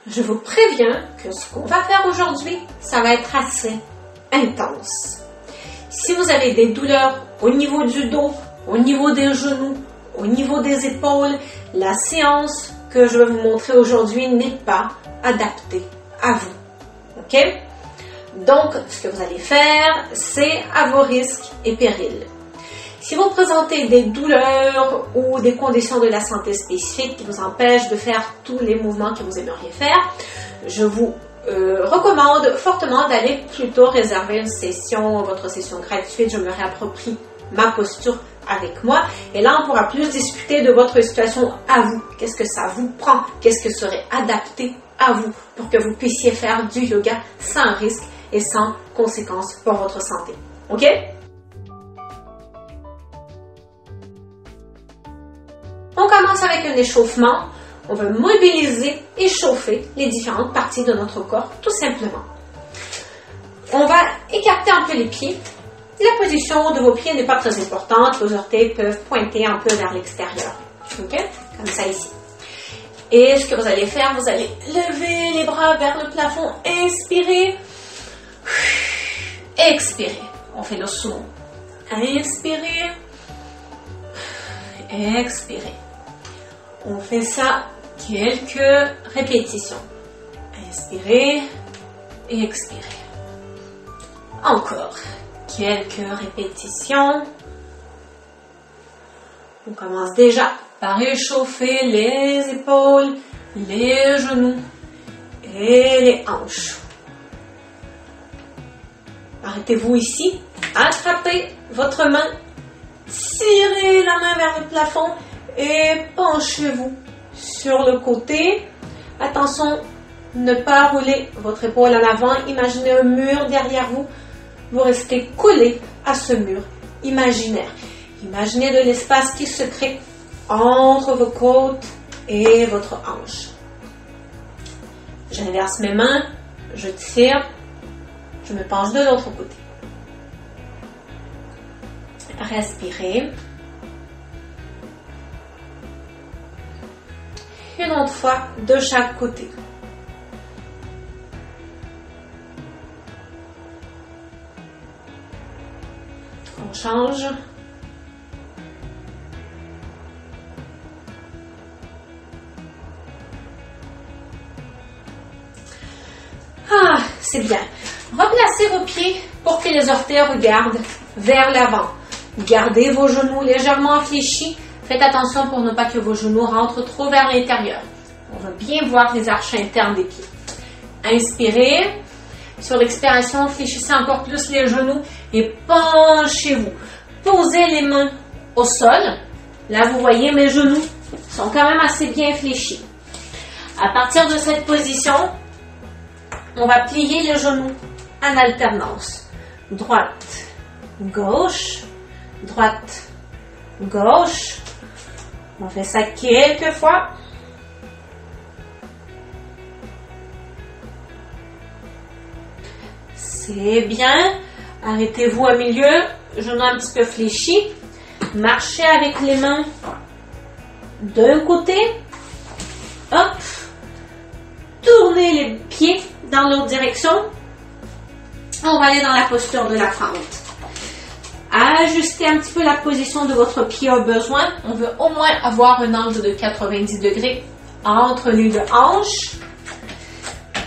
je vous préviens que ce qu'on va faire aujourd'hui, ça va être assez intense. Si vous avez des douleurs au niveau du dos, au niveau des genoux, au niveau des épaules, la séance que je vais vous montrer aujourd'hui n'est pas adaptée à vous. OK? Donc, ce que vous allez faire, c'est à vos risques et périls. Si vous présentez des douleurs ou des conditions de la santé spécifiques qui vous empêchent de faire tous les mouvements que vous aimeriez faire, je vous recommande fortement d'aller plutôt réserver une session, votre session gratuite. Je me réapproprie ma posture avec moi et là on pourra plus discuter de votre situation à vous. Qu'est-ce que ça vous prend? Qu'est-ce que serait adapté à vous pour que vous puissiez faire du yoga sans risque et sans conséquences pour votre santé. OK? On commence avec un échauffement. On va mobiliser et chauffer les différentes parties de notre corps, tout simplement. On va écarter un peu les pieds. La position de vos pieds n'est pas très importante. Vos orteils peuvent pointer un peu vers l'extérieur. OK? Comme ça ici. Et ce que vous allez faire, vous allez lever les bras vers le plafond. Inspirez. Expirez. On fait le sumo. Inspirez. Expirez. On fait ça quelques répétitions. Inspirez et expirez. Encore quelques répétitions. On commence déjà par échauffer les épaules, les genoux et les hanches. Arrêtez-vous ici. Attrapez votre main. Tirez la main vers le plafond et penchez-vous sur le côté. Attention, ne pas rouler votre épaule en avant. Imaginez un mur derrière vous. Vous restez collé à ce mur imaginaire. Imaginez de l'espace qui se crée entre vos côtes et votre hanche. J'inverse mes mains, je tire, je me penche de l'autre côté. Respirez. Une autre fois de chaque côté. On change. Ah, c'est bien. Replacez vos pieds pour que les orteils regardent vers l'avant. Gardez vos genoux légèrement fléchis. Faites attention pour ne pas que vos genoux rentrent trop vers l'intérieur. On va bien voir les arches internes des pieds. Inspirez. Sur l'expiration, fléchissez encore plus les genoux et penchez-vous. Posez les mains au sol. Là, vous voyez, mes genoux sont quand même assez bien fléchis. À partir de cette position, on va plier les genoux en alternance. Droite, gauche, droite, gauche. On fait ça quelques fois. C'est bien. Arrêtez-vous au milieu, genoux un petit peu fléchis. Marchez avec les mains d'un côté. Hop. Tournez les pieds dans l'autre direction. On va aller dans la posture de la fente. Ajustez un petit peu la position de votre pied au besoin. On veut au moins avoir un angle de 90 degrés entre les deux hanches.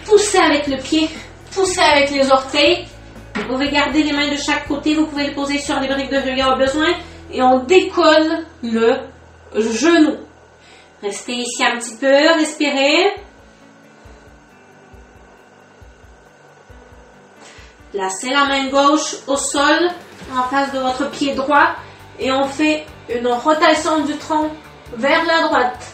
Poussez avec le pied, poussez avec les orteils. Vous pouvez garder les mains de chaque côté. Vous pouvez les poser sur les briques de yoga au besoin. Et on décolle le genou. Restez ici un petit peu, respirez. Placez la main gauche au sol, en face de votre pied droit. Et on fait une rotation du tronc vers la droite.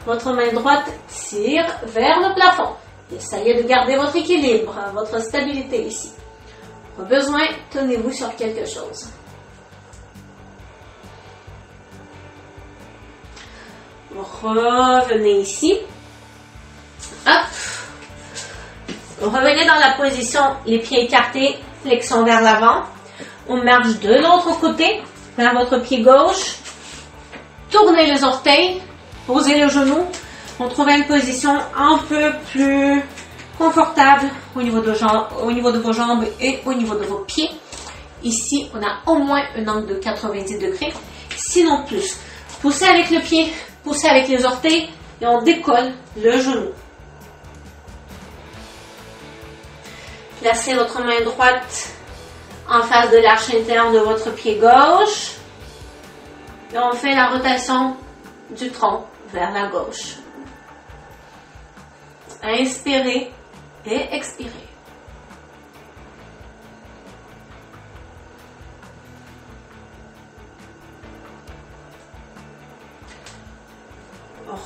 Votre main droite tire vers le plafond. Essayez de garder votre équilibre, votre stabilité ici. Au besoin, tenez-vous sur quelque chose. Revenez ici. Hop. Revenez dans la position, les pieds écartés, flexion vers l'avant. On marche de l'autre côté, vers votre pied gauche. Tournez les orteils, posez le genou. Retrouvez une position un peu plus confortable au niveau de vos jambes et au niveau de vos pieds. Ici, on a au moins un angle de 90 degrés, sinon plus. Poussez avec le pied, poussez avec les orteils et on décolle le genou. Placez votre main droite en face de l'arche interne de votre pied gauche. Et on fait la rotation du tronc vers la gauche. Inspirez et expirez.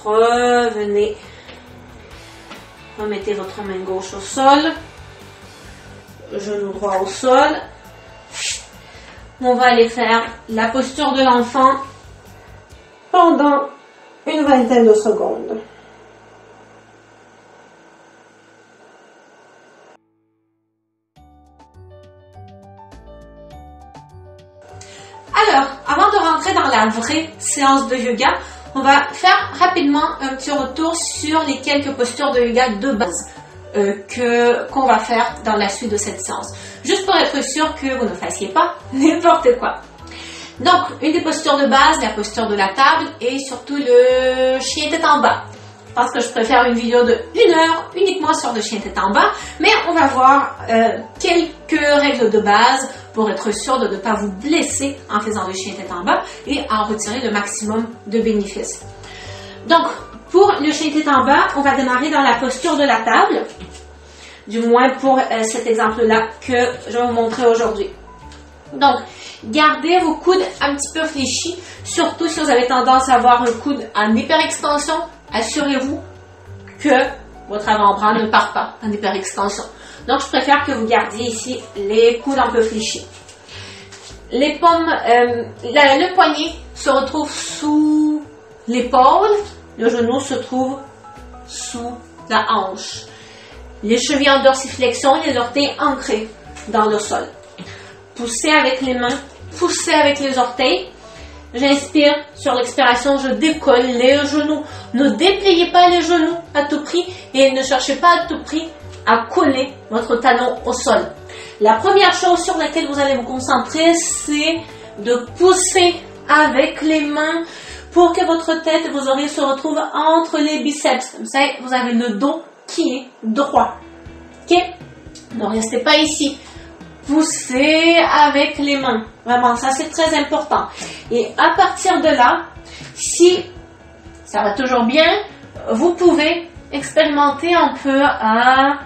Revenez. Remettez votre main gauche au sol. Genou droit au sol. On va aller faire la posture de l'enfant pendant une vingtaine de secondes. Alors, avant de rentrer dans la vraie séance de yoga, on va faire rapidement un petit retour sur les quelques postures de yoga de base qu'on va faire dans la suite de cette séance. Juste pour être sûr que vous ne fassiez pas n'importe quoi. Donc, une des postures de base, la posture de la table et surtout le chien tête en bas. Je pense que je préfère une vidéo de 1 heure uniquement sur le chien tête en bas, mais on va voir quelques règles de base pour être sûr de ne pas vous blesser en faisant le chien tête en bas et en retirer le maximum de bénéfices. Donc, pour le chien tête en bas, on va démarrer dans la posture de la table, du moins pour cet exemple-là que je vais vous montrer aujourd'hui. Donc, gardez vos coudes un petit peu fléchis, surtout si vous avez tendance à avoir un coude en hyperextension, assurez-vous que votre avant-bras ne part pas en hyperextension. Donc, je préfère que vous gardiez ici les coudes un peu fléchis. Les paumes, le poignet se retrouve sous l'épaule, le genou se trouve sous la hanche. Les chevilles en dorsiflexion, les orteils ancrés dans le sol. Poussez avec les mains, poussez avec les orteils. J'inspire, sur l'expiration, je décolle les genoux. Ne dépliez pas les genoux à tout prix et ne cherchez pas à tout prix à coller votre talon au sol. La première chose sur laquelle vous allez vous concentrer, c'est de pousser avec les mains pour que votre tête et vos oreilles se retrouvent entre les biceps. Comme ça, vous avez le dos qui est droit. Ok? Ne restez pas ici. Poussez avec les mains. Vraiment, ça c'est très important. Et à partir de là, si ça va toujours bien, vous pouvez expérimenter un peu à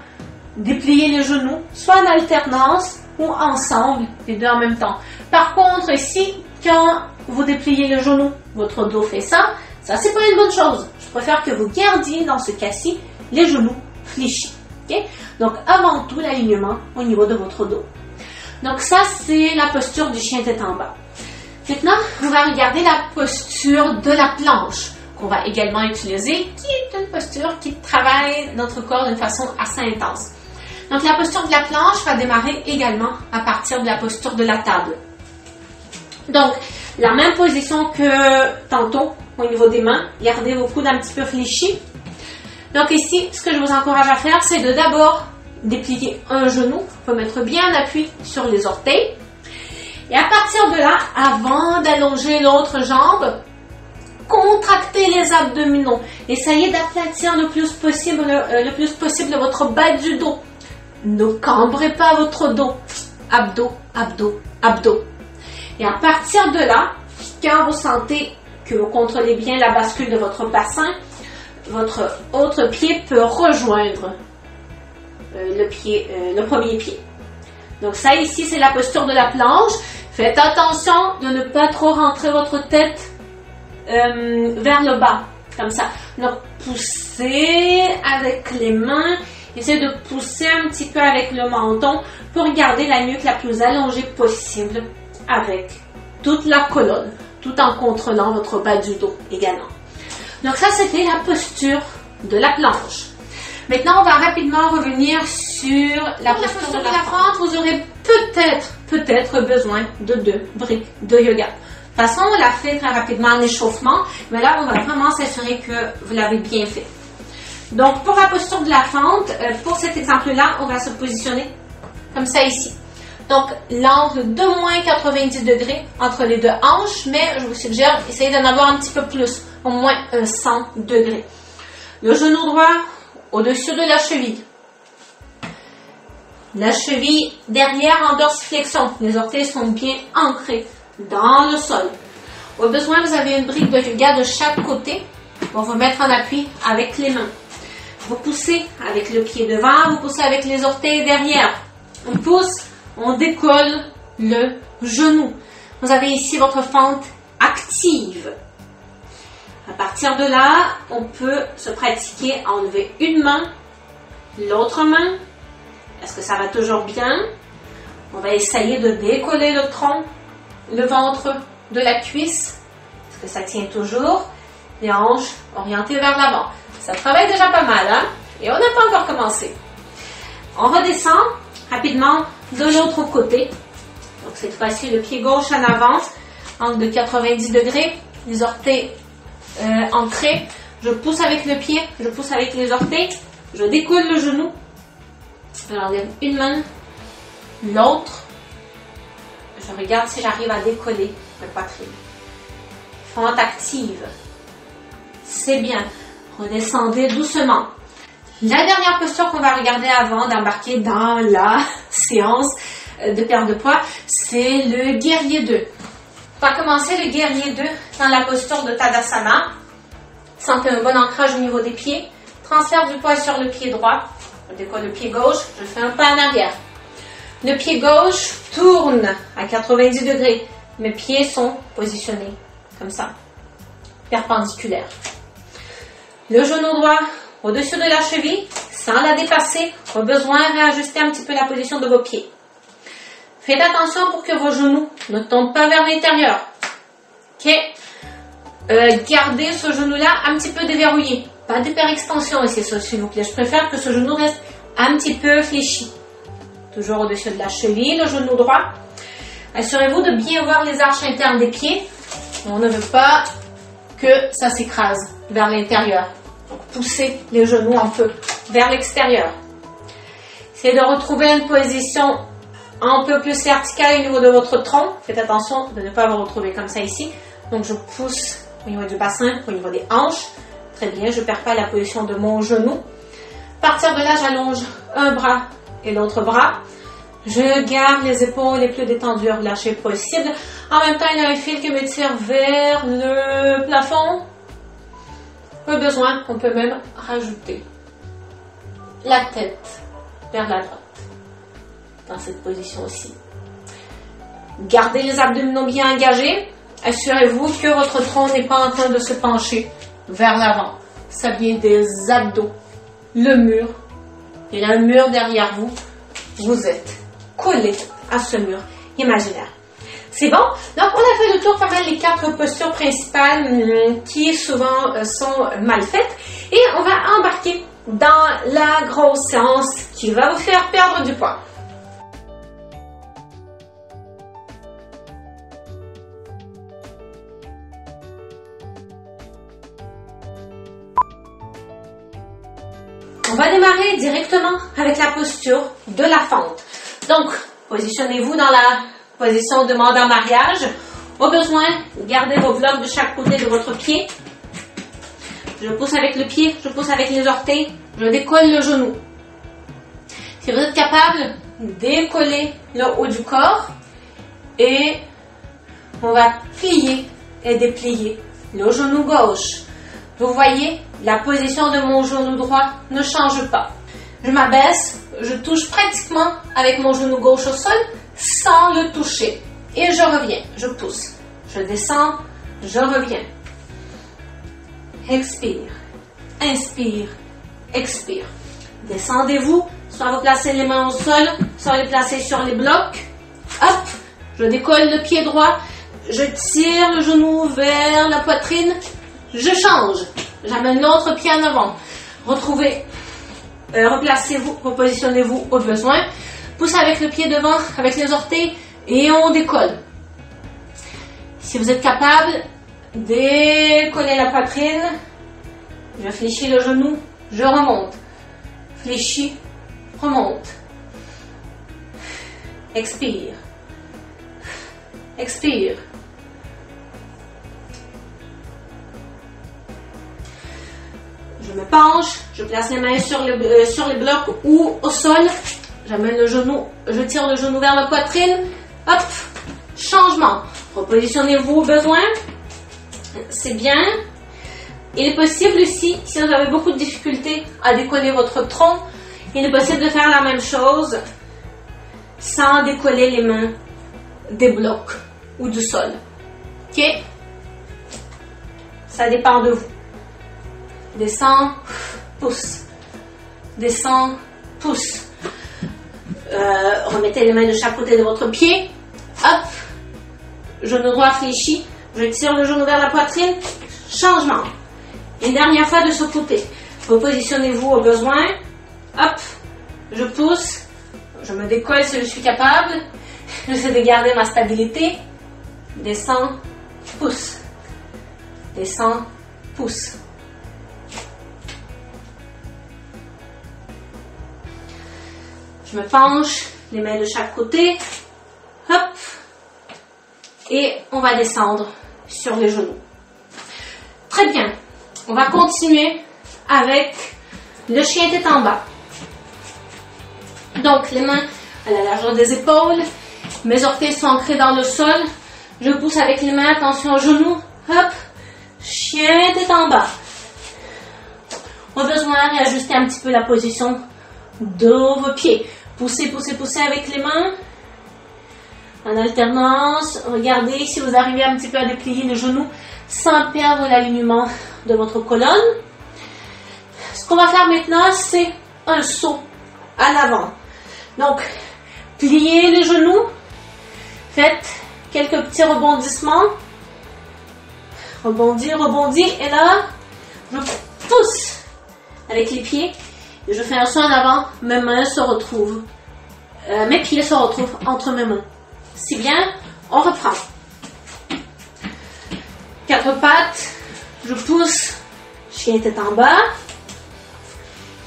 déplier les genoux, soit en alternance ou ensemble, les deux en même temps. Par contre, si quand vous dépliez les genoux, votre dos fait ça c'est pas une bonne chose. Je préfère que vous gardiez dans ce cas-ci les genoux fléchis. Okay? Donc avant tout l'alignement au niveau de votre dos. Donc ça c'est la posture du chien tête en bas. Maintenant, on va regarder la posture de la planche qu'on va également utiliser, qui est une posture qui travaille notre corps d'une façon assez intense. Donc la posture de la planche va démarrer également à partir de la posture de la table. Donc la même position que tantôt au niveau des mains, gardez vos coudes un petit peu fléchis. Donc ici, ce que je vous encourage à faire, c'est de d'abord déplier un genou, vous pouvez mettre bien en appui sur les orteils. Et à partir de là, avant d'allonger l'autre jambe, contractez les abdominaux. Essayez d'aplatir le plus possible votre bas du dos. Ne cambrez pas votre dos. Abdos, abdos, abdos. Et à partir de là, quand vous sentez que vous contrôlez bien la bascule de votre bassin, votre autre pied peut rejoindre le premier pied. Donc ça ici, c'est la posture de la planche. Faites attention de ne pas trop rentrer votre tête vers le bas, comme ça. Donc poussez avec les mains. Essayez de pousser un petit peu avec le menton pour garder la nuque la plus allongée possible avec toute la colonne, tout en contrôlant votre bas du dos également. Donc ça, c'était la posture de la planche. Maintenant, on va rapidement revenir sur la posture de la fente. Vous aurez peut-être besoin de 2 briques de yoga. façon, on l'a fait très rapidement en échauffement, mais là, on va vraiment s'assurer que vous l'avez bien fait. Donc, pour la posture de la fente, pour cet exemple-là, on va se positionner comme ça ici. Donc, l'angle de moins 90 degrés entre les deux hanches, mais je vous suggère, essayez d'en avoir un petit peu plus, au moins 100 degrés. Le genou droit au-dessus de la cheville. La cheville derrière en dorsiflexion. Les orteils sont bien ancrés dans le sol. Au besoin, vous avez une brique de yoga de chaque côté pour vous mettre en appui avec les mains. Vous poussez avec le pied devant, vous poussez avec les orteils derrière. On pousse, on décolle le genou. Vous avez ici votre fente active. À partir de là, on peut se pratiquer à enlever une main, l'autre main. Est-ce que ça va toujours bien? On va essayer de décoller le tronc, le ventre de la cuisse. Est-ce que ça tient toujours? Les hanches orientées vers l'avant. Ça travaille déjà pas mal, hein? Et on n'a pas encore commencé. On redescend rapidement de l'autre côté. Donc cette fois-ci, le pied gauche en avant, angle de 90 degrés, les orteils ancrés. Je pousse avec le pied, je pousse avec les orteils, je décolle le genou. J'enlève une main, l'autre. Je regarde si j'arrive à décoller la poitrine. Fente active. C'est bien. Redescendez doucement. La dernière posture qu'on va regarder avant d'embarquer dans la séance de perte de poids, c'est le guerrier 2. On va commencer le guerrier 2 dans la posture de Tadasana. Sentez un bon ancrage au niveau des pieds. Transfert du poids sur le pied droit. Je décolle le pied gauche, je fais un pas en arrière. Le pied gauche tourne à 90 degrés. Mes pieds sont positionnés comme ça, perpendiculaires. Le genou droit au-dessus de la cheville, sans la dépasser. Au besoin, réajuster un petit peu la position de vos pieds. Faites attention pour que vos genoux ne tombent pas vers l'intérieur. Ok. Gardez ce genou-là un petit peu déverrouillé. Pas d'hyperextension ici, s'il vous plaît. Je préfère que ce genou reste un petit peu fléchi. Toujours au-dessus de la cheville, le genou droit. Assurez-vous de bien voir les arches internes des pieds. On ne veut pas que ça s'écrase vers l'intérieur. Donc, poussez les genoux un peu vers l'extérieur. Essayez de retrouver une position un peu plus verticale au niveau de votre tronc. Faites attention de ne pas vous retrouver comme ça ici. Donc, je pousse au niveau du bassin, au niveau des hanches. Très bien, je ne perds pas la position de mon genou. À partir de là, j'allonge un bras et l'autre bras. Je garde les épaules les plus détendues, relâchées possible. En même temps, il y a un fil qui me tire vers le plafond. Au besoin, on peut même rajouter la tête vers la droite. Dans cette position aussi. Gardez les abdominaux bien engagés. Assurez-vous que votre tronc n'est pas en train de se pencher vers l'avant. Ça vient des abdos. Le mur. Il y a un mur derrière vous. Vous êtes collé à ce mur imaginaire. C'est bon? Donc, on a fait le tour par les 4 postures principales qui souvent sont mal faites. Et on va embarquer dans la grosse séance qui va vous faire perdre du poids. On va démarrer directement avec la posture de la fente. Donc, positionnez-vous dans la position demande en mariage. Au besoin, gardez vos blocs de chaque côté de votre pied. Je pousse avec le pied, je pousse avec les orteils, je décolle le genou. Si vous êtes capable, décollez le haut du corps et on va plier et déplier le genou gauche. Vous voyez, la position de mon genou droit ne change pas. Je m'abaisse, je touche pratiquement avec mon genou gauche au sol sans le toucher. Et je reviens, je pousse. Je descends, je reviens. Expire, inspire, expire. Descendez-vous, soit vous placez les mains au sol, soit les placez sur les blocs. Hop, je décolle le pied droit, je tire le genou vers la poitrine, je change. J'amène l'autre pied en avant. Retrouvez, replacez-vous, repositionnez-vous au besoin. Poussez avec le pied devant, avec les orteils, et on décolle. Si vous êtes capable, décollez la poitrine. Je fléchis le genou, je remonte. Fléchis, remonte. Expire. Expire. Je me penche, je place les mains sur les blocs ou au sol. J'amène le genou, je tire le genou vers la poitrine. Hop, changement. Repositionnez-vous au besoin. C'est bien. Il est possible aussi, si vous avez beaucoup de difficultés à décoller votre tronc, il est possible de faire la même chose sans décoller les mains des blocs ou du sol. Ok? Ça dépend de vous. Descends, pousse. Descends, pousse. Remettez les mains de chaque côté de votre pied. Hop. Genou droit fléchi. Je tire le genou vers la poitrine. Changement. Une dernière fois de ce côté. Repositionnez-vous au besoin. Hop. Je pousse. Je me décolle si je suis capable. J'essaie de garder ma stabilité. Descends, pousse. Descends, pousse. Je me penche, les mains de chaque côté. Hop. Et on va descendre sur les genoux. Très bien. On va continuer avec le chien tête en bas. Donc, les mains à la largeur des épaules. Mes orteils sont ancrés dans le sol. Je pousse avec les mains, attention aux genoux. Hop. Chien tête en bas. Au besoin, réajuster un petit peu la position de vos pieds. Poussez, poussez, poussez avec les mains. En alternance. Regardez si vous arrivez un petit peu à déplier les genoux sans perdre l'alignement de votre colonne. Ce qu'on va faire maintenant, c'est un saut à l'avant. Donc, pliez les genoux. Faites quelques petits rebondissements. Rebondis, rebondis. Et là, je pousse avec les pieds. Et je fais un saut en avant. Mes mains se retrouvent. Mes pieds se retrouvent entre mes mains. C'est bien. On reprend. 4 pattes. Je pousse. Chien tête en bas.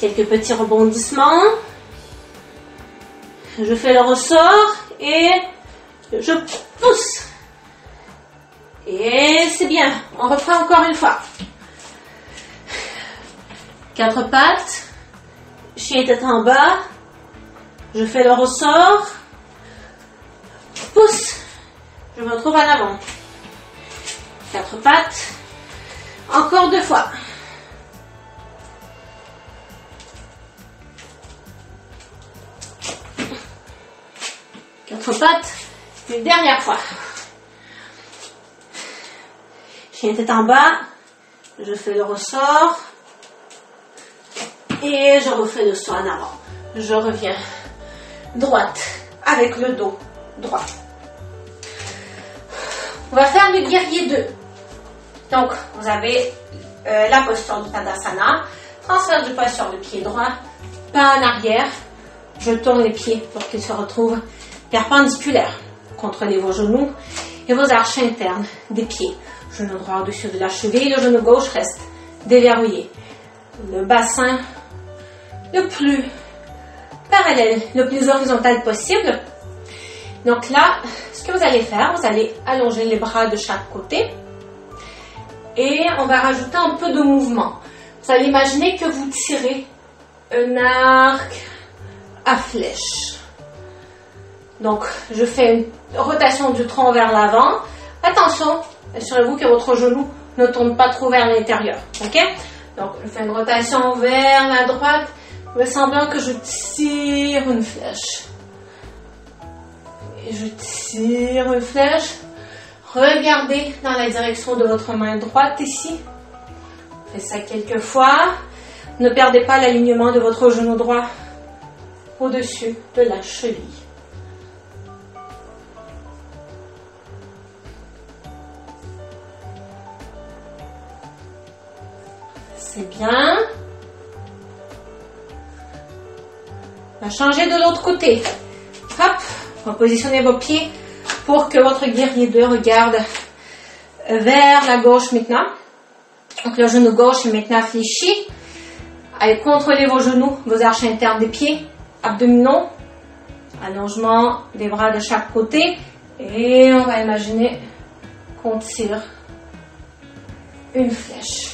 Quelques petits rebondissements. Je fais le ressort. Et je pousse. Et c'est bien. On reprend encore une fois. 4 pattes. Chien tête en bas. Je fais le ressort. Pousse. Je me retrouve en avant. 4 pattes. Encore 2 fois. Quatre pattes. Une dernière fois. Chien tête en bas. Je fais le ressort. Et je refais le saut en avant. Je reviens droite avec le dos droit. On va faire le guerrier 2. Donc, vous avez la posture du Tadasana. Transfert du poids sur le pied droit. Pas en arrière. Je tourne les pieds pour qu'ils se retrouvent perpendiculaires. Contrôlez vos genoux et vos arches internes des pieds. Genou droit au-dessus de la cheville. Le genou gauche reste déverrouillé. Le bassin le plus parallèle, le plus horizontal possible. Donc là, ce que vous allez faire, vous allez allonger les bras de chaque côté et on va rajouter un peu de mouvement. Vous allez imaginer que vous tirez un arc à flèche. Donc, je fais une rotation du tronc vers l'avant. Attention, assurez-vous que votre genou ne tourne pas trop vers l'intérieur. Ok? Donc, je fais une rotation vers la droite, me semblant que je tire une flèche. Et je tire une flèche. Regardez dans la direction de votre main droite ici. Faites ça quelques fois. Ne perdez pas l'alignement de votre genou droit au-dessus de la cheville. C'est bien. On va changer de l'autre côté. Hop, repositionnez vos pieds pour que votre guerrier 2 regarde vers la gauche maintenant. Donc le genou gauche est maintenant fléchi. Allez, contrôlez vos genoux, vos arches internes des pieds, abdominaux, allongement des bras de chaque côté. Et on va imaginer qu'on tire une flèche.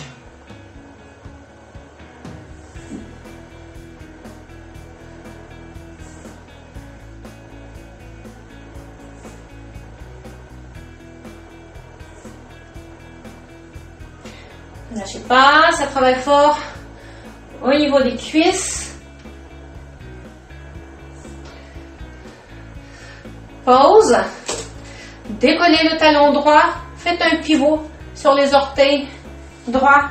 Ne lâchez pas, ça travaille fort au niveau des cuisses. Pause. Décollez le talon droit. Faites un pivot sur les orteils droits.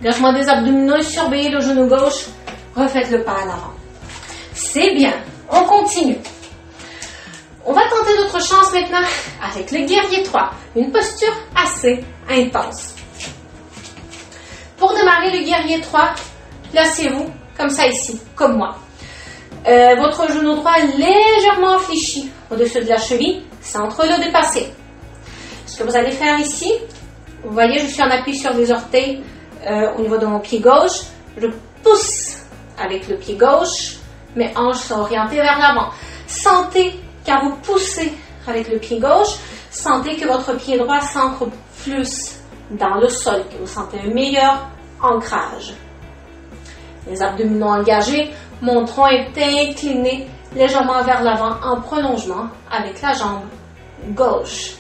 Engagement des abdominaux. Surveillez le genou gauche. Refaites le pas en avant. C'est bien. On continue. On va tenter notre chance maintenant avec le guerrier 3. Une posture assez intense. Pour démarrer le guerrier 3, placez-vous comme ça ici, comme moi. Votre genou droit légèrement fléchi au-dessus de la cheville, centre le dépassé. Ce que vous allez faire ici, vous voyez, je suis en appui sur les orteils au niveau de mon pied gauche. Je pousse avec le pied gauche, mes hanches sont orientées vers l'avant. Sentez, quand vous poussez avec le pied gauche, sentez que votre pied droit s'ancre plus dans le sol, que vous sentez un meilleur ancrage. Les abdominaux engagés, mon tronc est incliné légèrement vers l'avant en prolongement avec la jambe gauche.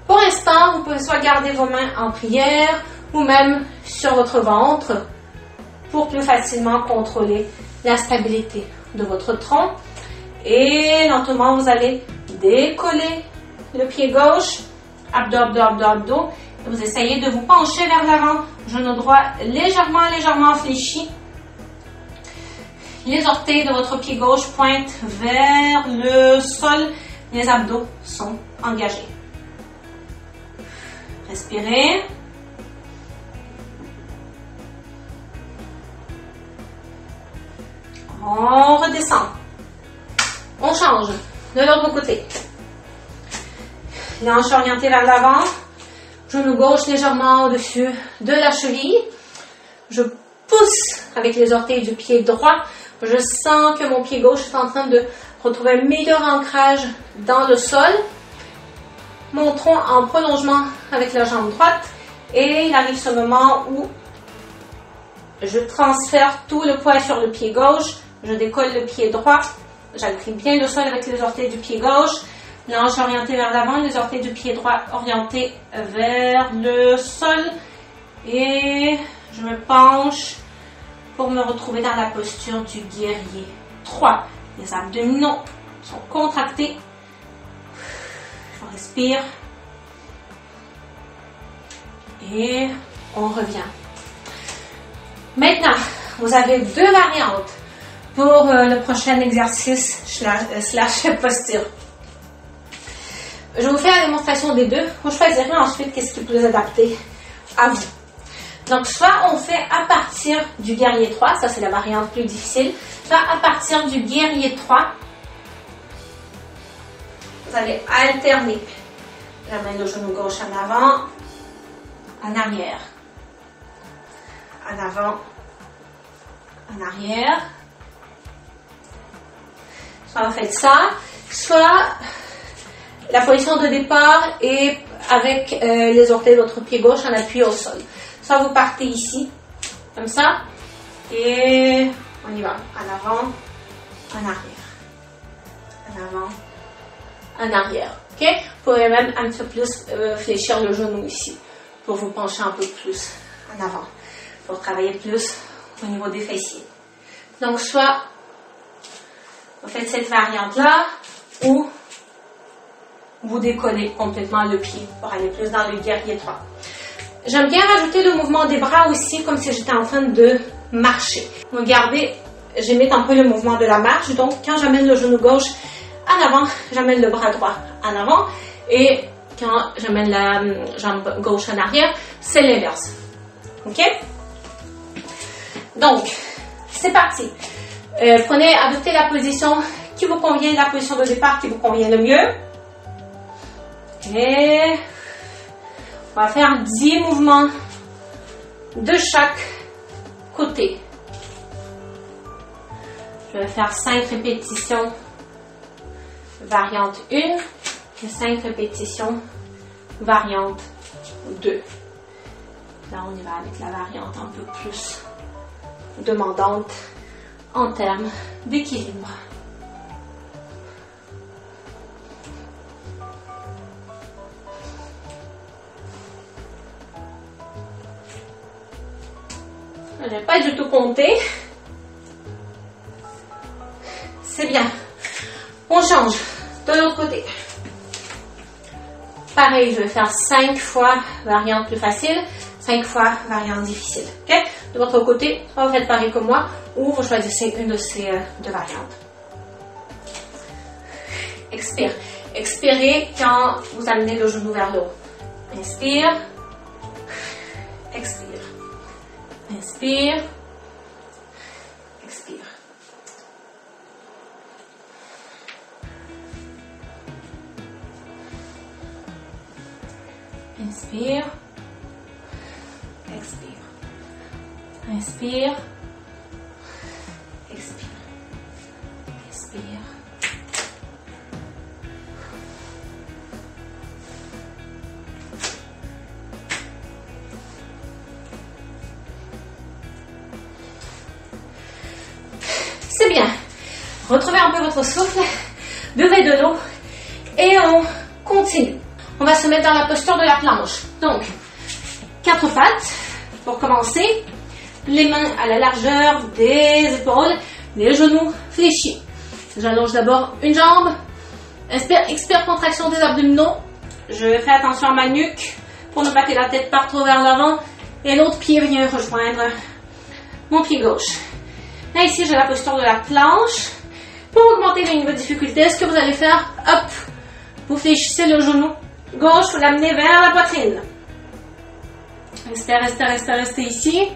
Pour l'instant, vous pouvez soit garder vos mains en prière ou même sur votre ventre pour plus facilement contrôler la stabilité de votre tronc. Et lentement, vous allez décoller le pied gauche, abdos, abdos, abdos, abdos. Et vous essayez de vous pencher vers l'avant, genou droit légèrement fléchi. Les orteils de votre pied gauche pointent vers le sol. Les abdos sont engagés. Respirez. On redescend. On change de l'autre côté. Les hanches orientées vers l'avant. Genou gauche légèrement au-dessus de la cheville. Je pousse avec les orteils du pied droit. Je sens que mon pied gauche est en train de retrouver un meilleur ancrage dans le sol. Mon tronc en prolongement avec la jambe droite. Et il arrive ce moment où je transfère tout le poids sur le pied gauche. Je décolle le pied droit. J'appuie bien le sol avec les orteils du pied gauche. Les hanches orientées vers l'avant, les orteils du pied droit orientés vers le sol. Et je me penche pour me retrouver dans la posture du guerrier 3. Les abdominaux sont contractés. On respire. Et on revient. Maintenant, vous avez deux variantes pour le prochain exercice slash posture. Je vais vous faire la démonstration des deux. Vous choisirez ensuite qu'est-ce qui est plus adapté à vous. Donc, soit on fait à partir du guerrier 3, ça c'est la variante plus difficile, soit à partir du guerrier 3, vous allez alterner. J'amène le genou gauche en avant, en arrière, en avant, en arrière. Soit vous faites ça, soit la position de départ est avec les orteils de votre pied gauche en appui au sol. Soit vous partez ici, comme ça, et on y va. En avant, en arrière. En avant, en arrière. Ok? Vous pouvez même un petit peu plus fléchir le genou ici, pour vous pencher un peu plus en avant, pour travailler plus au niveau des fessiers. Donc, soit vous faites cette variante-là, ou vous décollez complètement le pied pour aller plus dans le guerrier 3. J'aime bien rajouter le mouvement des bras aussi, comme si j'étais en train de marcher. Regardez, j'imite un peu le mouvement de la marche. Donc, quand j'amène le genou gauche en avant, j'amène le bras droit en avant. Et quand j'amène la jambe gauche en arrière, c'est l'inverse. OK? Donc, c'est parti. Adoptez la position qui vous convient, la position de départ qui vous convient le mieux. Et On va faire 10 mouvements de chaque côté. Je vais faire 5 répétitions, variante 1, et 5 répétitions, variante 2. Là, on y va avec la variante un peu plus demandante en termes d'équilibre. Je n'ai pas du tout compté. C'est bien. On change de l'autre côté. Pareil, je vais faire 5 fois variante plus facile, 5 fois variante difficile. Okay? De votre côté, vous faites pareil comme moi ou vous choisissez une de ces deux variantes. Expire. Expirez quand vous amenez le genou vers le haut. Inspire. Expire. Inspire. Expire. Inspire. Expire. Inspire. Expire. Expire. C'est bien. Retrouvez un peu votre souffle. Buvez de l'eau. Et on continue. On va se mettre dans la posture de la planche. Donc, 4 pattes pour commencer. Les mains à la largeur des épaules, les genoux fléchis. J'allonge d'abord une jambe. Inspire, expire, contraction des abdominaux. Je fais attention à ma nuque pour ne pas que la tête parte trop vers l'avant. Et l'autre pied vient rejoindre mon pied gauche. Là, ici, j'ai la posture de la planche. Pour augmenter le niveau de difficulté, ce que vous allez faire, hop, vous fléchissez le genou gauche, vous l'amenez vers la poitrine. Restez ici.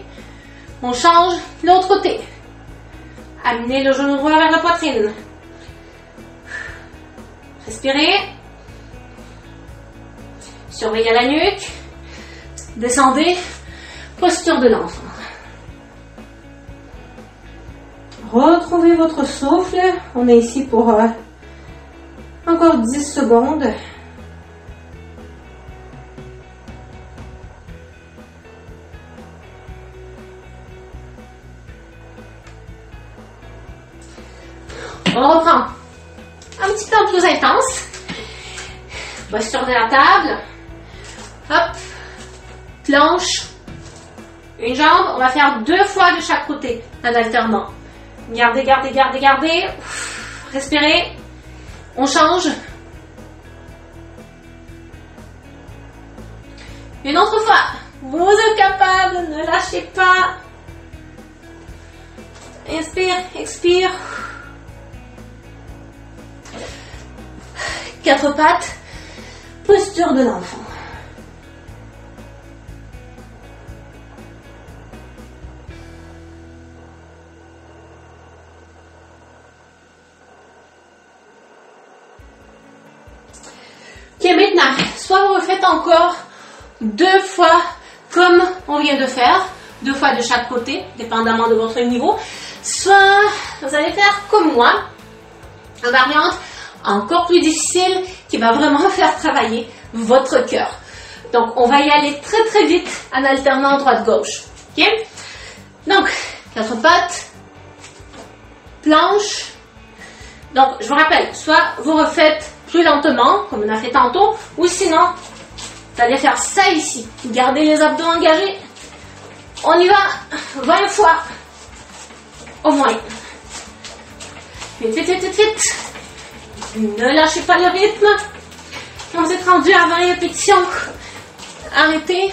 On change l'autre côté. Amenez le genou droit vers la poitrine. Respirez. Surveillez la nuque. Descendez. Posture de l'enfant. Retrouvez votre souffle. On est ici pour encore 10 secondes. On reprend un petit peu plus intense. Posture de la table. Hop. Planche. Une jambe. On va faire 2 fois de chaque côté en alternant. Gardez. Respirez. On change. Une autre fois. Vous êtes capable. Ne lâchez pas. Inspire, expire. 4 pattes, posture de l'enfant. Ok, maintenant, soit vous refaites encore 2 fois comme on vient de faire, 2 fois de chaque côté, dépendamment de votre niveau, soit vous allez faire comme moi, une variante encore plus difficile qui va vraiment faire travailler votre cœur. Donc, on va y aller très vite en alternant droite-gauche. Ok? Donc, 4 pattes, planche. Donc, je vous rappelle, soit vous refaites plus lentement, comme on a fait tantôt, ou sinon, vous allez faire ça ici. Gardez les abdos engagés. On y va 20 fois au moins. Vite. Ne lâchez pas le rythme. Quand vous êtes rendu à 20 répétitions, arrêtez.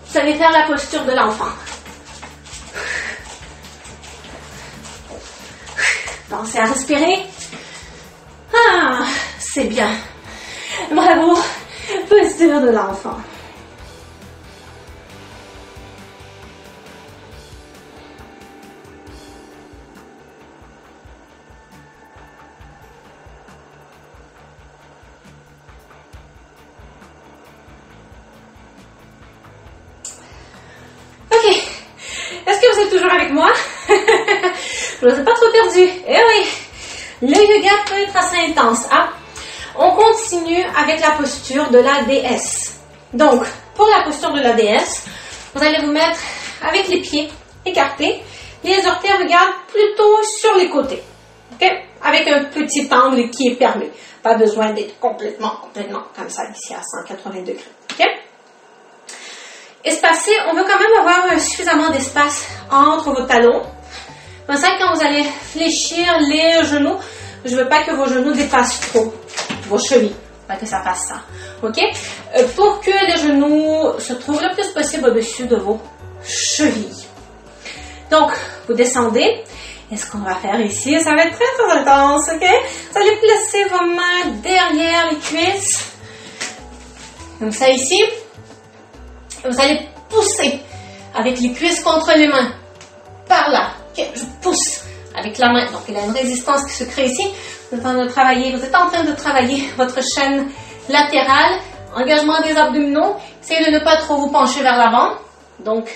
Vous allez faire la posture de l'enfant. Pensez à respirer. Ah, c'est bien. Bravo. Posture de l'enfant. êtes toujours avec moi. Je ne vous ai pas trop perdu. Eh oui, le yoga peut être assez intense. Hein? On continue avec la posture de la déesse. Donc, pour la posture de la déesse, vous allez vous mettre avec les pieds écartés. Les orteils regardent plutôt sur les côtés. Okay? Avec un petit angle qui est permis. Pas besoin d'être complètement comme ça, ici à 180 degrés. Okay? Espacé, on veut quand même avoir suffisamment d'espace entre vos talons. Comme ça, quand vous allez fléchir les genoux, je ne veux pas que vos genoux dépassent trop vos chevilles. Pas que ça fasse ça. OK? Pour que les genoux se trouvent le plus possible au-dessus de vos chevilles. Donc, vous descendez. Et ce qu'on va faire ici, ça va être très, très intense. OK? Vous allez placer vos mains derrière les cuisses. Comme ça ici. Vous allez pousser avec les cuisses contre les mains. Par là. OK? Je pousse avec la main. Donc, il y a une résistance qui se crée ici. Vous êtes en train de travailler votre chaîne latérale. Engagement des abdominaux. Essayez de ne pas trop vous pencher vers l'avant. Donc,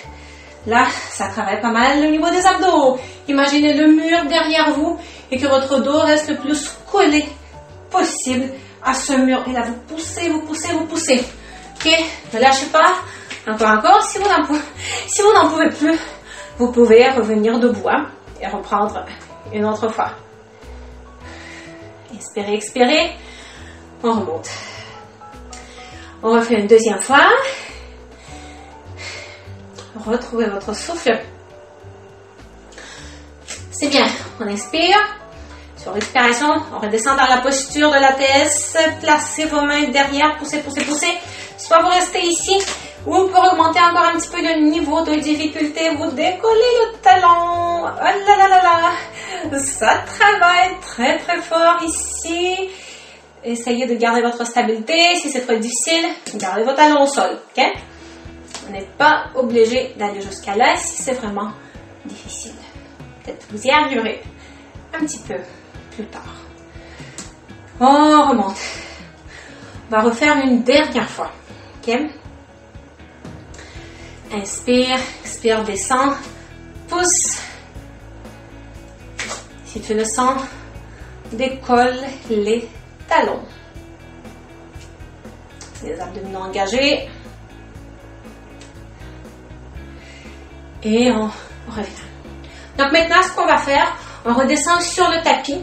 là, ça travaille pas mal au niveau des abdos. Imaginez le mur derrière vous et que votre dos reste le plus collé possible à ce mur. Et là, vous poussez, vous poussez, vous poussez. OK? Ne lâchez pas. Encore. Si vous n'en pouvez plus, vous pouvez revenir debout et reprendre une autre fois. Inspirez, expirez. On remonte. On refait une deuxième fois. Retrouvez votre souffle. C'est bien. On inspire. Sur l'expiration, on redescend dans la posture de la déesse. Placez vos mains derrière. Poussez, poussez, poussez. Soit vous restez ici, ou pour augmenter encore un petit peu le niveau de difficulté, vous décollez le talon. Oh là là là là. Ça travaille très très fort ici. Essayez de garder votre stabilité. Si c'est trop difficile, gardez vos talons au sol. OK? Vous n'êtes pas obligé d'aller jusqu'à là si c'est vraiment difficile. Peut-être vous y arriverez un petit peu plus tard. On remonte. On va refaire une dernière fois. OK? Inspire, expire, descend, pousse. Si tu le sens, décolle les talons. Les abdominaux engagés. Et on revient. Donc maintenant, ce qu'on va faire, on redescend sur le tapis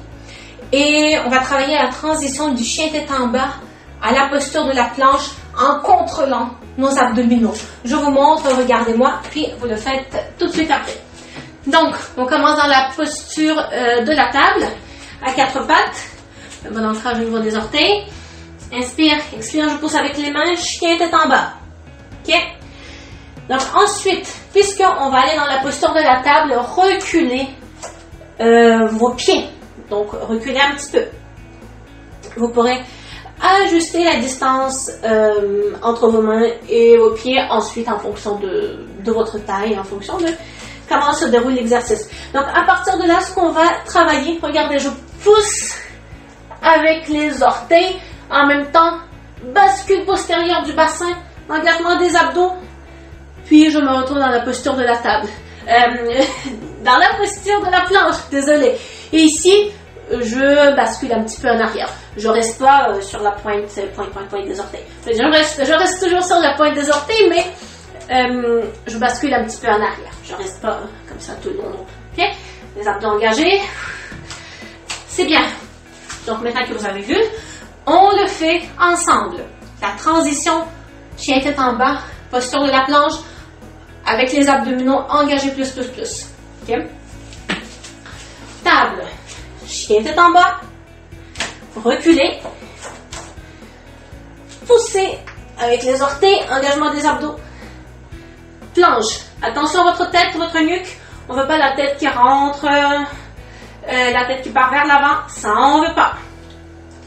et on va travailler la transition du chien tête en bas à la posture de la planche en contrôlant nos abdominaux. Je vous montre, regardez-moi, puis vous le faites tout de suite après. Donc, on commence dans la posture de la table, à quatre pattes. Un bon ancrage au niveau des orteils. Inspire, expire, je pousse avec les mains, chien tête en bas. OK? Donc ensuite, puisqu'on va aller dans la posture de la table, reculez vos pieds. Donc, reculez un petit peu. Vous pourrez ajuster la distance entre vos mains et vos pieds ensuite en fonction de votre taille, en fonction de comment se déroule l'exercice. Donc, à partir de là, ce qu'on va travailler, regardez, je pousse avec les orteils, en même temps, bascule postérieure du bassin, engagement des abdos, puis je me retrouve dans la posture de la table. Dans la posture de la planche, désolé. Et ici, je bascule un petit peu en arrière. Je reste pas sur la pointe des orteils. Je reste toujours sur la pointe des orteils, mais je bascule un petit peu en arrière. Je reste pas comme ça tout le long. OK? Les abdos engagés. C'est bien. Donc maintenant que vous avez vu, on le fait ensemble. La transition, chien tête en bas, posture de la planche, avec les abdominaux engagés plus. OK? Table. Chien tête en bas. Reculez. Poussez avec les orteils. Engagement des abdos. Planche. Attention à votre tête, votre nuque. On ne veut pas la tête qui rentre, la tête qui part vers l'avant. Ça, on ne veut pas.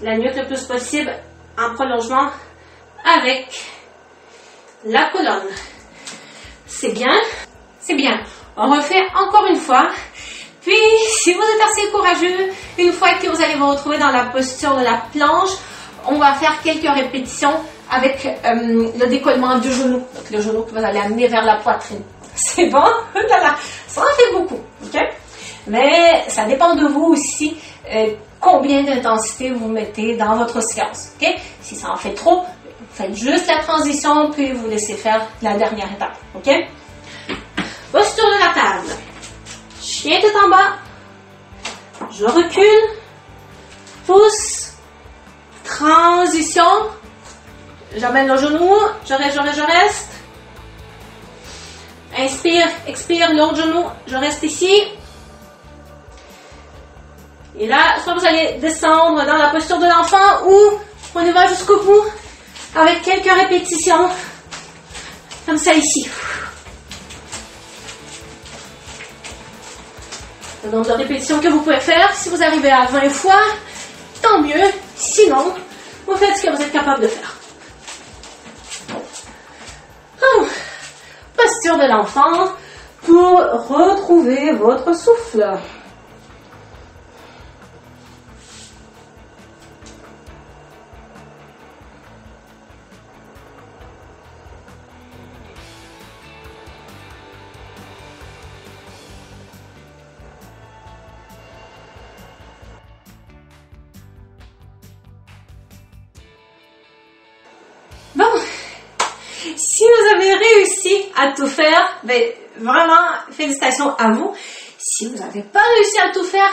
La nuque le plus possible en prolongement avec la colonne. C'est bien. C'est bien. On refait encore une fois. Puis, si vous êtes assez courageux, une fois que vous allez vous retrouver dans la posture de la planche, on va faire quelques répétitions avec le décollement du genou. Donc, le genou que vous allez amener vers la poitrine. C'est bon? Voilà. Ça en fait beaucoup. OK? Mais ça dépend de vous aussi combien d'intensité vous mettez dans votre séance. OK? Si ça en fait trop, faites juste la transition puis vous laissez faire la dernière étape. OK? Posture de la table. Chien tête en bas. Je recule. Pousse. Transition. J'amène le genou. Je reste. Inspire, expire, l'autre genou. Je reste ici. Et là, soit vous allez descendre dans la posture de l'enfant ou on y va jusqu'au bout avec quelques répétitions. Comme ça ici. Le nombre de répétitions que vous pouvez faire. Si vous arrivez à 20 fois, tant mieux. Sinon, vous faites ce que vous êtes capable de faire. Posture de l'enfant pour retrouver votre souffle. Bon, si vous avez réussi à tout faire, ben vraiment, félicitations à vous. Si vous n'avez pas réussi à tout faire,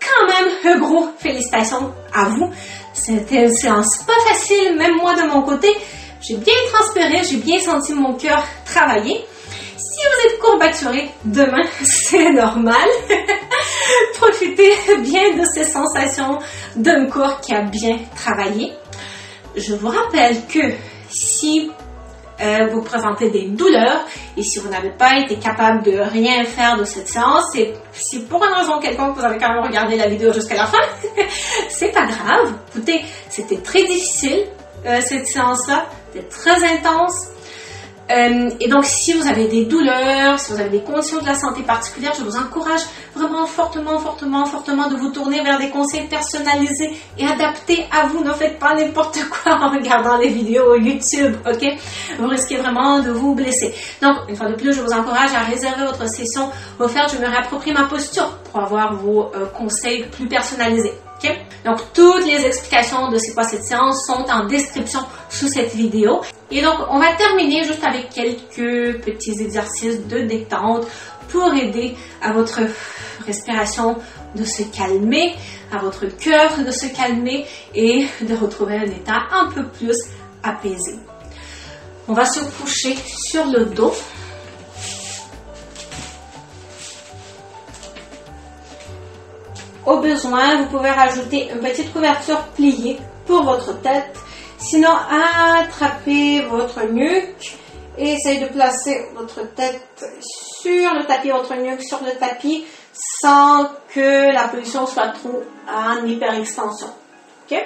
quand même, un gros félicitations à vous. C'était une séance pas facile, même moi de mon côté. J'ai bien transpiré, j'ai bien senti mon cœur travailler. Si vous êtes courbaturé demain, c'est normal. Profitez bien de ces sensations d'un corps qui a bien travaillé. Je vous rappelle que si vous présentez des douleurs et si vous n'avez pas été capable de rien faire de cette séance, et si pour une raison quelconque vous avez quand même regardé la vidéo jusqu'à la fin, c'est pas grave. Écoutez, c'était très difficile cette séance-là, c'était très intense. Et donc, si vous avez des douleurs, si vous avez des conditions de la santé particulières, je vous encourage vraiment fortement de vous tourner vers des conseils personnalisés et adaptés à vous. Ne faites pas n'importe quoi en regardant les vidéos YouTube, ok? Vous risquez vraiment de vous blesser. Donc, une fois de plus, je vous encourage à réserver votre session offerte. Je me réapproprie ma posture pour avoir vos conseils plus personnalisés. Okay? Donc, toutes les explications de c'est quoi cette séance sont en description sous cette vidéo. Et donc, on va terminer juste avec quelques petits exercices de détente pour aider à votre respiration de se calmer, à votre cœur de se calmer et de retrouver un état un peu plus apaisé. On va se coucher sur le dos. Au besoin, vous pouvez rajouter une petite couverture pliée pour votre tête. Sinon, attrapez votre nuque et essayez de placer votre tête sur le tapis, votre nuque sur le tapis, sans que la position soit trop en hyperextension. Ok?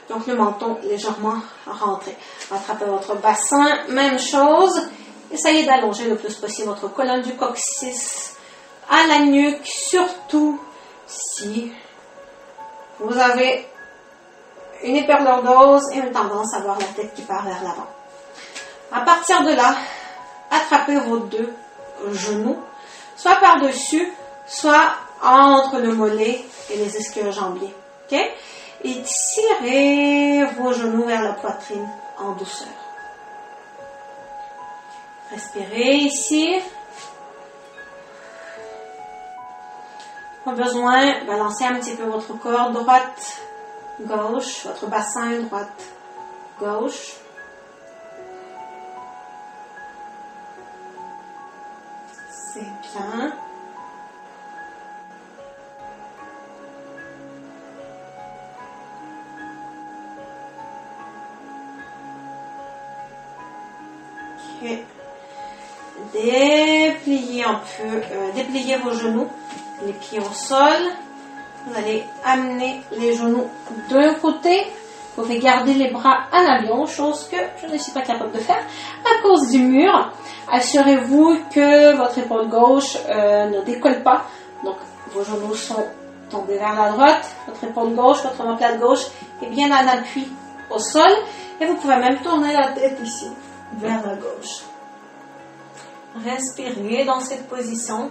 Donc, le menton légèrement rentré. Attrapez votre bassin, même chose. Essayez d'allonger le plus possible votre colonne du coccyx à la nuque, surtout si vous avez une hyperlordose et une tendance à avoir la tête qui part vers l'avant. À partir de là, attrapez vos deux genoux, soit par-dessus, soit entre le mollet et les ischio-jambiers. Okay? Et tirez vos genoux vers la poitrine en douceur. Respirez ici. Au besoin, balancez un petit peu votre corps droite, gauche, votre bassin droite, gauche. C'est bien. Ok. Dépliez vos genoux. Les pieds au sol. Vous allez amener les genoux d'un côté. Vous pouvez garder les bras en avion, chose que je ne suis pas capable de faire à cause du mur. Assurez-vous que votre épaule gauche ne décolle pas. Donc, vos genoux sont tombés vers la droite. Votre épaule gauche, votre omoplate gauche est bien en appui au sol. Et vous pouvez même tourner la tête ici, vers la gauche. Respirez dans cette position.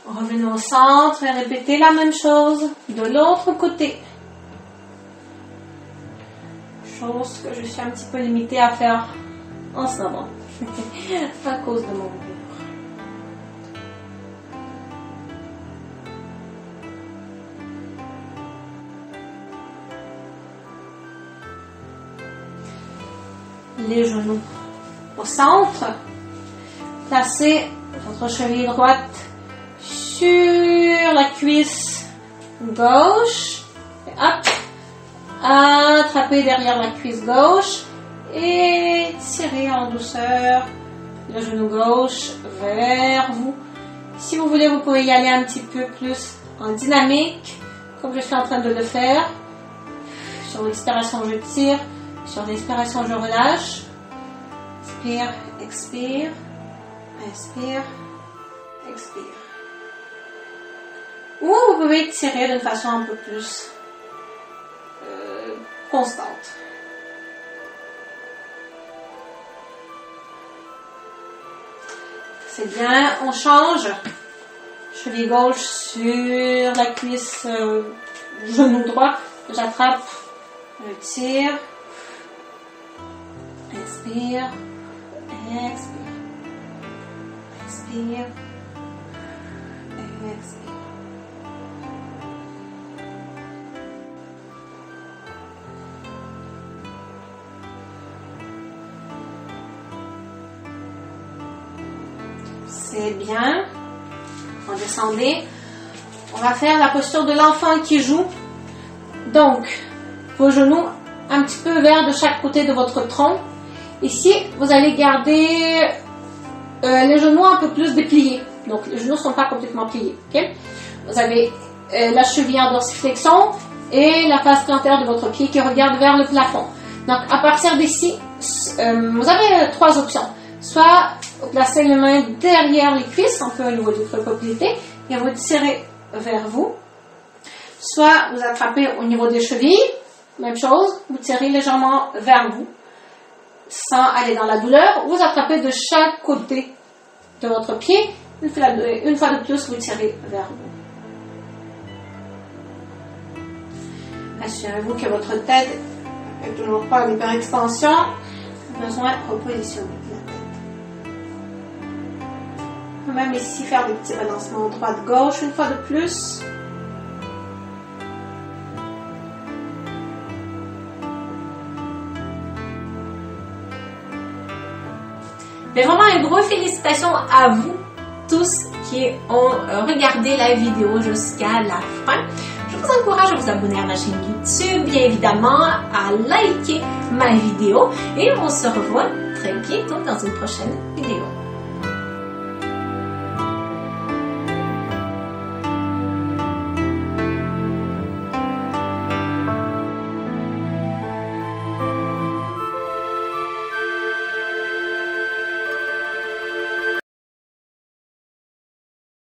Revenez au centre et répétez la même chose de l'autre côté. Chose que je suis un petit peu limitée à faire en ce moment à cause de mon mur. Les genoux au centre. Placez votre cheville droite sur la cuisse gauche. Et hop. Attrapez derrière la cuisse gauche et tirez en douceur le genou gauche vers vous. Si vous voulez, vous pouvez y aller un petit peu plus en dynamique, comme je suis en train de le faire. Sur l'expiration, je tire. Sur l'expiration, je relâche. Inspire, expire. Inspire, expire. Ou vous pouvez tirer d'une façon un peu plus constante. C'est bien, on change. Cheville gauche sur la cuisse, genou droit. J'attrape, je tire. Inspire, expire. Inspire, expire. C'est bien. Redescendez. On va faire la posture de l'enfant qui joue. Donc, vos genoux un petit peu vers de chaque côté de votre tronc. Ici, vous allez garder les genoux un peu plus dépliés. Donc, les genoux ne sont pas complètement pliés. Okay? Vous avez la cheville en dorsiflexion et la face plantaire de votre pied qui regarde vers le plafond. Donc, à partir d'ici, vous avez trois options. Soit vous placez les mains derrière les cuisses, un peu au niveau du poplité, et vous tirez vers vous. Soit vous attrapez au niveau des chevilles, même chose, vous tirez légèrement vers vous, sans aller dans la douleur. Vous attrapez de chaque côté de votre pied. Une fois de plus, vous tirez vers vous. Assurez-vous que votre tête n'est toujours pas en hyperextension. Besoin de repositionner la tête. On peut même ici faire des petits balancements droite-gauche une fois de plus. Mais vraiment, une grosse félicitation à vous tous qui ont regardé la vidéo jusqu'à la fin. Je vous encourage à vous abonner à ma chaîne YouTube, bien évidemment, à liker ma vidéo et on se revoit très bientôt dans une prochaine vidéo.